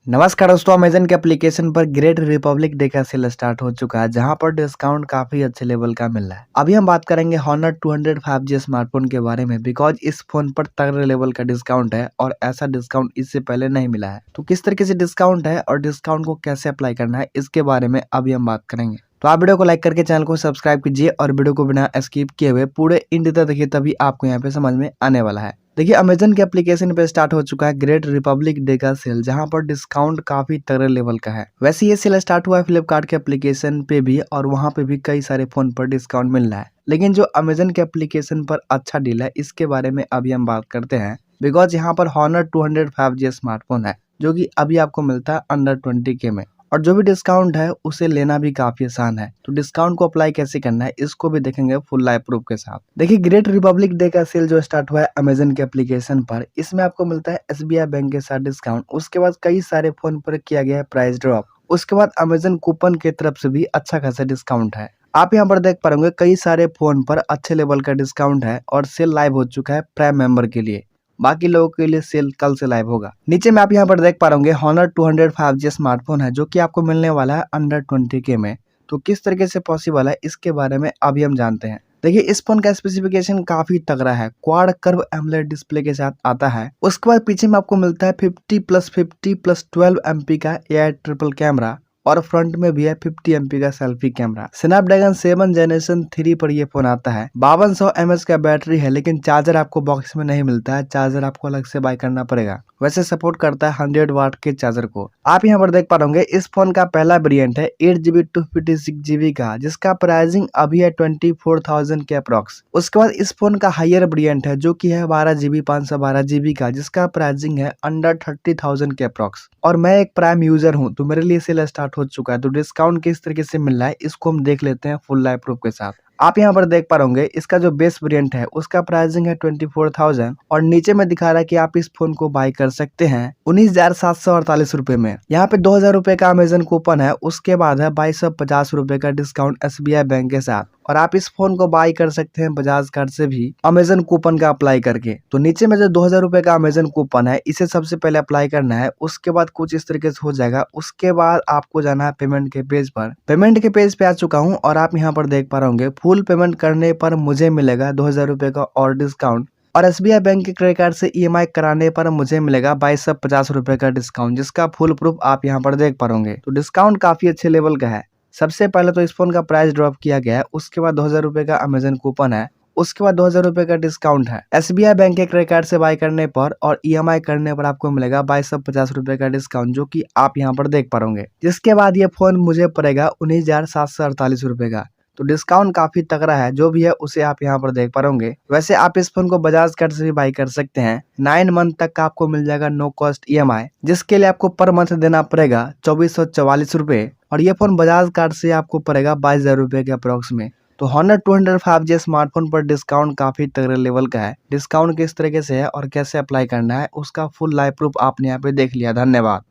नमस्कार दोस्तों, अमेज़न के एप्लीकेशन पर ग्रेट रिपब्लिक डे का सेल स्टार्ट हो चुका है, जहां पर डिस्काउंट काफ़ी अच्छे लेवल का मिल रहा है। अभी हम बात करेंगे हॉनर 200 5G स्मार्टफ़ोन के बारे में बिकॉज़ इस फ़ोन पर तगड़े लेवल का डिस्काउंट है और ऐसा डिस्काउंट इससे पहले नहीं मिला है। तो किस तरीके से डिस्काउंट है और डिस्काउंट को कैसे अप्लाई करना है, इसके बारे में अभी हम बात करेंगे। तो आप वीडियो को लाइक करके चैनल को सब्सक्राइब कीजिए और वीडियो को बिना स्किप किए हुए पूरे एंड तक देखिए, तभी आपको यहाँ पे समझ में आने वाला है। देखिए, अमेज़न के एप्लीकेशन पे स्टार्ट हो चुका है ग्रेट रिपब्लिक डे का सेल, जहां पर डिस्काउंट काफी तगड़े लेवल का है। वैसे ये सेल स्टार्ट हुआ है फ्लिपकार्ट के एप्लीकेशन पे भी और वहां पे भी कई सारे फोन पर डिस्काउंट मिल रहा है, लेकिन जो अमेज़न के एप्लीकेशन पर अच्छा डील है इसके बारे में अभी हम बात करते हैं। बिकॉज यहाँ पर हॉनर 200 5G स्मार्टफोन है जो कि अभी आपको मिलता है अंडर 20K में, और जो भी डिस्काउंट है उसे लेना भी काफी आसान है। तो डिस्काउंट को अप्लाई कैसे करना है इसको भी देखेंगे फुल लाइव प्रूफ के साथ। देखिए, ग्रेट रिपब्लिक डे का सेल जो स्टार्ट हुआ है अमेज़न के एप्लीकेशन पर, इसमें आपको मिलता है SBI बैंक के साथ डिस्काउंट। उसके बाद कई सारे फोन पर किया गया है प्राइस ड्रॉप। उसके बाद अमेज़न कूपन की तरफ से भी अच्छा खासा डिस्काउंट है। आप यहाँ पर देख पाएंगे कई सारे फोन पर अच्छे लेवल का डिस्काउंट है और सेल लाइव हो चुका है प्राइम मेंबर के लिए। बाकी लोगों के लिए सेल कल से लाइव होगा। नीचे में आप यहाँ पर देख पा रहे होंगे हॉनर 200 5G स्मार्टफोन है जो कि आपको मिलने वाला है अंडर 20K में। तो किस तरीके से पॉसिबल है इसके बारे में अभी हम जानते हैं। देखिए, इस फोन का स्पेसिफिकेशन काफी तगड़ा है। क्वाड कर्व एमोलेड डिस्प्ले के साथ आता है। उसके बाद पीछे में आपको मिलता है 50+50+12 MP का AI ट्रिपल कैमरा और फ्रंट में भी है 50 MP का सेल्फी कैमरा। स्नैपड्रैगन 7 जनरेशन 3 पर ये फोन आता है। 5200 mAh का बैटरी है, लेकिन चार्जर आपको बॉक्स में नहीं मिलता है, चार्जर आपको अलग से बाय करना पड़ेगा। वैसे सपोर्ट करता है 100 वाट के चार्जर को। आप यहाँ पर देख पा रहे होंगे इस फोन का पहला वेरिएंट है 8GB 256GB का, जिसका प्राइसिंग अभी है 24,000 के अप्रॉक्स। उसके बाद इस फोन का हायर वेरिएंट है जो कि है 12GB 512GB का, जिसका प्राइसिंग है अंडर 30,000 के अप्रॉक्स। और मैं एक प्राइम यूजर हूँ तो मेरे लिए सेल स्टार्ट हो चुका है। तो डिस्काउंट किस तरीके से मिल रहा है इसको हम देख लेते हैं फुल लाइव प्रूफ के साथ। आप यहाँ पर देख पा रहे होंगे इसका जो बेस वेरिएंट है उसका प्राइसिंग है 24,000 और नीचे में दिखा रहा है कि आप इस फोन को बाय कर सकते हैं 19,748 रुपए में। यहाँ पे 2,000 रुपए का अमेज़न कूपन है, उसके बाद है 2,250 रुपए का डिस्काउंट SBI बैंक के साथ। और आप इस फोन को बाय कर सकते हैं बजाज कार्ड से भी अमेज़न कूपन का अप्लाई करके। तो नीचे में जो 2,000 रुपए का अमेज़न कूपन है इसे सबसे पहले अप्लाई करना है। उसके बाद कुछ इस तरीके से हो जाएगा। उसके बाद आपको जाना है पेमेंट के पेज पर। पेमेंट के पेज पे आ चुका हूँ और आप यहाँ पर देख पा रहे होंगे फुल पेमेंट करने पर मुझे मिलेगा 2,000 रुपए का और डिस्काउंट, और SBI बैंक के क्रेडिट कार्ड से EMI कराने पर मुझे मिलेगा 2,250 रुपए का डिस्काउंट, जिसका फुल प्रूफ आप यहाँ पर देख पा रहे। तो डिस्काउंट काफी अच्छे लेवल का है। सबसे पहले तो इस फोन का प्राइस ड्रॉप किया गया है, उसके बाद 2,000 रुपए का अमेज़न कूपन है, उसके बाद 2,000 रुपए का डिस्काउंट है। SBI बैंक के क्रेडिट कार्ड से बाय करने पर और EMI करने पर आपको मिलेगा 2,250 रुपए का डिस्काउंट, जो कि आप यहाँ पर देख पा रहे होंगे। जिसके बाद ये फोन मुझे पड़ेगा 19,748 रुपए का। तो डिस्काउंट काफी तगड़ा है, जो भी है उसे आप यहाँ पर देख पा रहे होंगे। वैसे आप इस फोन को बजाज कार्ड से भी बाय कर सकते हैं। 9 मंथ तक का आपको मिल जाएगा नो कॉस्ट EMI, जिसके लिए आपको पर मंथ देना पड़ेगा 2,444 रुपए, और ये फोन बजाज कार्ड से आपको पड़ेगा 22,000 रुपए के अप्रोक्स में। तो हॉनर 200 5G स्मार्टफोन पर डिस्काउंट काफी तगड़े लेवल का है। डिस्काउंट किस तरीके से है और कैसे अप्लाई करना है उसका फुल लाइव प्रूफ आपने यहाँ पे देख लिया। धन्यवाद।